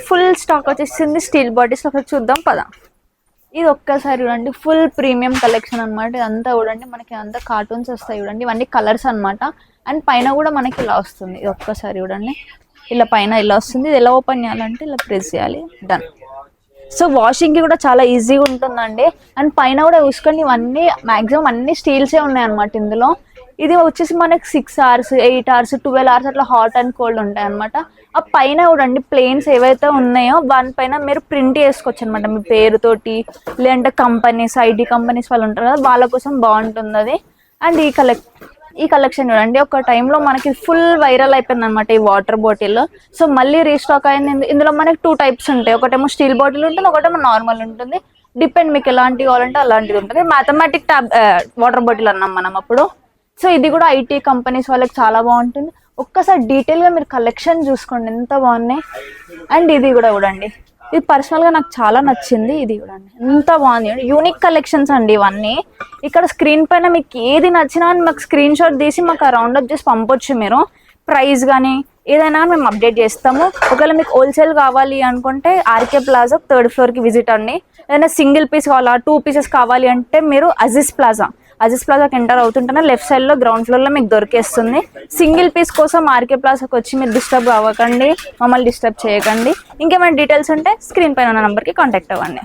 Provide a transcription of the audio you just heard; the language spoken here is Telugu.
ఫుల్ స్టాక్ వచ్చేసింది స్టీల్ బాడీస్. ఒకసారి చూద్దాం పదా. ఇది ఒక్కసారి చూడండి, ఫుల్ ప్రీమియం కలెక్షన్ అనమాట. ఇదంతా చూడండి మనకి అంతా కార్టూన్స్ వస్తాయి చూడండి, ఇవన్నీ కలర్స్ అనమాట. అండ్ పైన కూడా మనకి ఇలా వస్తుంది. ఇది ఒక్కసారి చూడండి, ఇలా పైన ఇలా వస్తుంది. ఇది ఎలా ఓపెన్ చేయాలంటే ఇలా ప్రెస్ చేయాలి, డన్. సో వాషింగ్కి కూడా చాలా ఈజీగా ఉంటుందండి. అండ్ పైన కూడా చూసుకోండి, ఇవన్నీ మ్యాక్సిమం అన్ని స్టీల్సే ఉన్నాయి అనమాట ఇందులో. ఇది వచ్చేసి మనకి 6 hours 8 hours 12 hours అట్లా హాట్ అండ్ కోల్డ్ ఉంటాయి అనమాట. ఆ పైన చూడండి ప్లేన్స్ ఏవైతే ఉన్నాయో దానిపైన మీరు ప్రింట్ చేసుకోవచ్చు అనమాట మీ పేరుతోటి, లేదంటే కంపెనీస్ ఐటీ కంపెనీస్ వాళ్ళు ఉంటారు కదా, వాళ్ళ కోసం బాగుంటుంది అది. అండ్ ఈ కలెక్షన్ చూడండి, ఒక టైంలో మనకి ఫుల్ వైరల్ అయిపోయింది అనమాట ఈ వాటర్ బాటిల్. సో మళ్ళీ రీస్టాక్ అయింది. ఇందులో మనకి 2 types ఉంటాయి, ఒకటేమో స్టీల్ బాటిల్ ఉంటుంది, ఒకటేమో నార్మల్ ఉంటుంది. డిపెండ్ మీకు ఎలాంటి కావాలంటే అలాంటిది ఉంటుంది. మ్యాథమెటిక్ వాటర్ బాటిల్ అన్నాం మనం అప్పుడు. సో ఇది కూడా ఐటీ కంపెనీస్ వాళ్ళకి చాలా బాగుంటుంది. ఒక్కసారి డీటెయిల్గా మీరు కలెక్షన్ చూసుకోండి, ఎంత బాగున్నాయి. అండ్ ఇది కూడా చూడండి, ఇది పర్సనల్గా నాకు చాలా నచ్చింది. ఇది చూడండి ఎంత బాగుంది, యూనిక్ కలెక్షన్స్ అండి ఇవన్నీ. ఇక్కడ స్క్రీన్ పైన మీకు ఏది నచ్చినా మాకు స్క్రీన్ షాట్ తీసి మాకు ఆ రౌండప్ చేసి పంపొచ్చు మీరు. ప్రైస్ కానీ ఏదైనా మేము అప్డేట్ చేస్తాము. ఒకవేళ మీకు హోల్సేల్ కావాలి అనుకుంటే ఆర్కే ప్లాజా 3rd floorకి విజిట్ అండి. ఏదైనా సింగిల్ పీస్ కావాలా 2 pieces కావాలి అంటే మీరు అజీజ్ ప్లాజాకి ఎంటర్ అవుతుంటేనే లెఫ్ట్ సైడ్లో గ్రౌండ్ ఫ్లోర్లో మీకు దొరికేస్తుంది. సింగిల్ పీస్ కోసం ఆర్కే ప్లాజాకి వచ్చి మీరు డిస్టర్బ్ అవ్వకండి, మమ్మల్ని డిస్టర్బ్ చేయకండి. ఇంకేమైనా డీటెయిల్స్ ఉంటే స్క్రీన్ పైన ఉన్న నెంబర్కి కాంటాక్ట్ అవ్వండి.